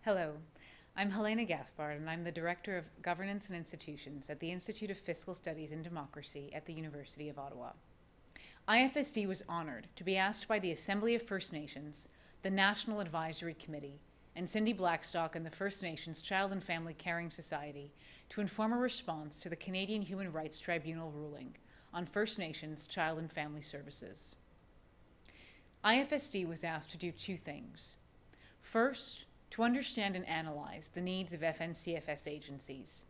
Hello, I'm Helena Gaspard, and I'm the Director of Governance and Institutions at the Institute of Fiscal Studies and Democracy at the University of Ottawa. IFSD was honored to be asked by the Assembly of First Nations, the National Advisory Committee, and Cindy Blackstock and the First Nations Child and Family Caring Society to inform a response to the Canadian Human Rights Tribunal ruling on First Nations Child and Family Services. IFSD was asked to do two things. First, to understand and analyze the needs of FNCFS agencies.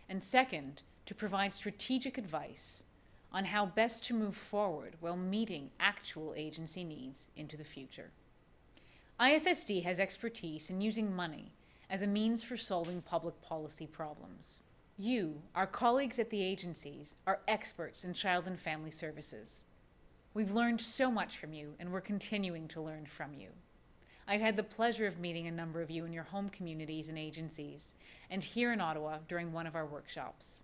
And second, to provide strategic advice on how best to move forward while meeting actual agency needs into the future. IFSD has expertise in using money as a means for solving public policy problems. You, our colleagues at the agencies, are experts in child and family services. We've learned so much from you, and we're continuing to learn from you. I've had the pleasure of meeting a number of you in your home communities and agencies, and here in Ottawa during one of our workshops.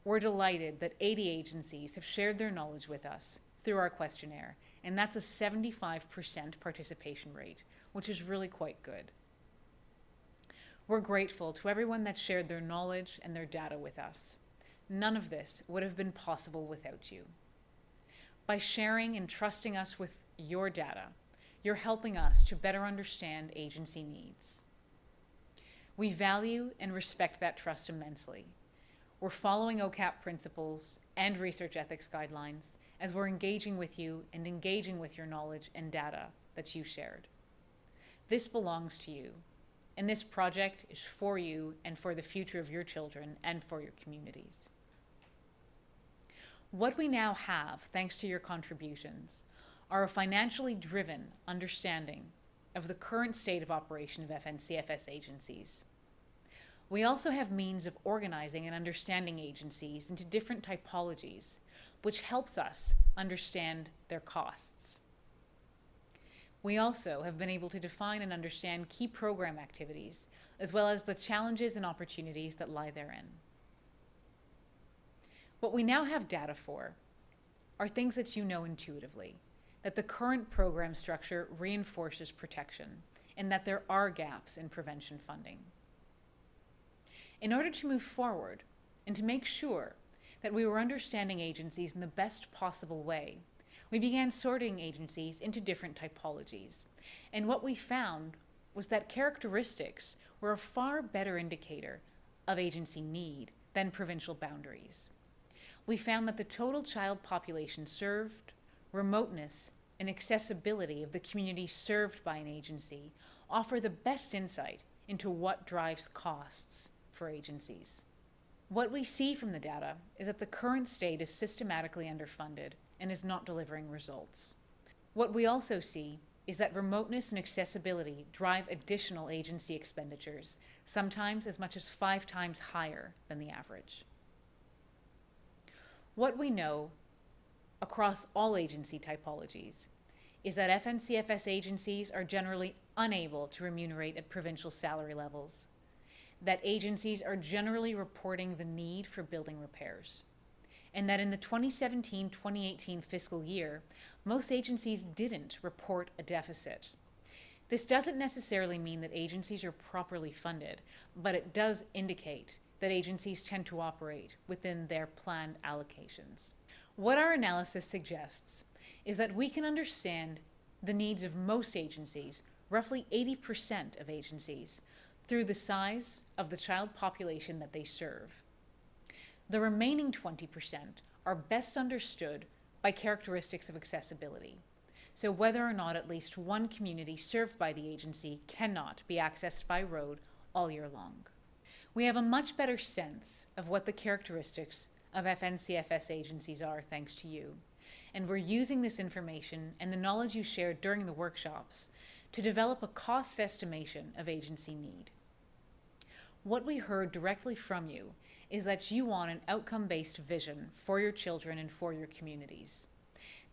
We're delighted that 80 agencies have shared their knowledge with us through our questionnaire, and that's a 75% participation rate, which is really quite good. We're grateful to everyone that shared their knowledge and their data with us. None of this would have been possible without you. By sharing and trusting us with your data, you're helping us to better understand agency needs. We value and respect that trust immensely. We're following OCAP principles and research ethics guidelines as we're engaging with you and engaging with your knowledge and data that you shared. This belongs to you, and this project is for you and for the future of your children and for your communities. What we now have, thanks to your contributions, are a financially driven understanding of the current state of operation of FNCFS agencies. We also have means of organizing and understanding agencies into different typologies, which helps us understand their costs. We also have been able to define and understand key program activities, as well as the challenges and opportunities that lie therein. What we now have data for are things that you know intuitively, that the current program structure reinforces protection, and that there are gaps in prevention funding. In order to move forward and to make sure that we were understanding agencies in the best possible way, we began sorting agencies into different typologies. And what we found was that characteristics were a far better indicator of agency need than provincial boundaries. We found that the total child population served, remoteness, and accessibility of the community served by an agency offer the best insight into what drives costs for agencies. What we see from the data is that the current state is systematically underfunded and is not delivering results. What we also see is that remoteness and accessibility drive additional agency expenditures, sometimes as much as 5 times higher than the average. What we know across all agency typologies is that FNCFS agencies are generally unable to remunerate at provincial salary levels, that agencies are generally reporting the need for building repairs, and that in the 2017-2018 fiscal year, most agencies didn't report a deficit. This doesn't necessarily mean that agencies are properly funded, but it does indicate that agencies tend to operate within their planned allocations. What our analysis suggests is that we can understand the needs of most agencies, roughly 80% of agencies, through the size of the child population that they serve. The remaining 20% are best understood by characteristics of accessibility. So whether or not at least one community served by the agency cannot be accessed by road all year long. We have a much better sense of what the characteristics of FNCFS agencies are thanks to you, and we're using this information and the knowledge you shared during the workshops to develop a cost estimation of agency need. What we heard directly from you is that you want an outcome-based vision for your children and for your communities.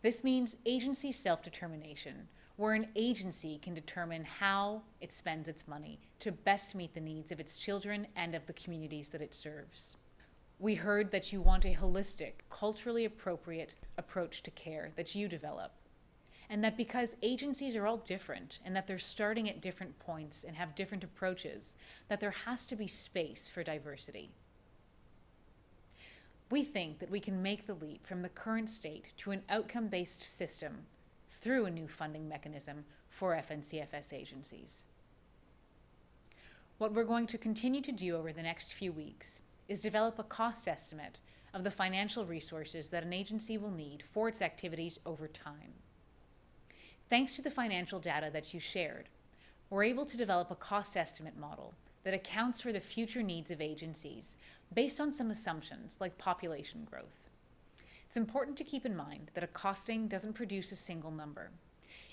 This means agency self-determination, where an agency can determine how it spends its money to best meet the needs of its children and of the communities that it serves. We heard that you want a holistic, culturally appropriate approach to care that you develop, and that because agencies are all different and that they're starting at different points and have different approaches, that there has to be space for diversity. We think that we can make the leap from the current state to an outcome-based system through a new funding mechanism for FNCFS agencies. What we're going to continue to do over the next few weeks is develop a cost estimate of the financial resources that an agency will need for its activities over time. Thanks to the financial data that you shared, we're able to develop a cost estimate model that accounts for the future needs of agencies based on some assumptions like population growth. It's important to keep in mind that a costing doesn't produce a single number.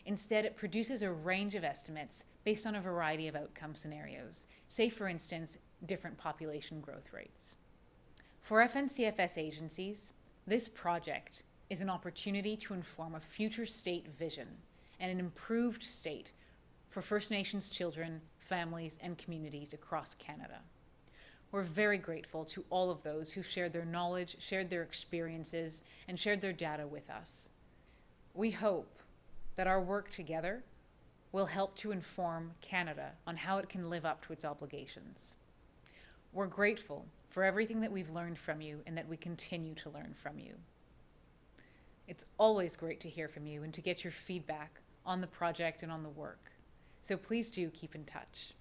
Instead, it produces a range of estimates based on a variety of outcome scenarios, say for instance, different population growth rates. For FNCFS agencies, this project is an opportunity to inform a future state vision and an improved state for First Nations children, families, and communities across Canada. We're very grateful to all of those who've shared their knowledge, shared their experiences, and shared their data with us. We hope that our work together will help to inform Canada on how it can live up to its obligations. We're grateful for everything that we've learned from you and that we continue to learn from you. It's always great to hear from you and to get your feedback on the project and on the work. So please do keep in touch.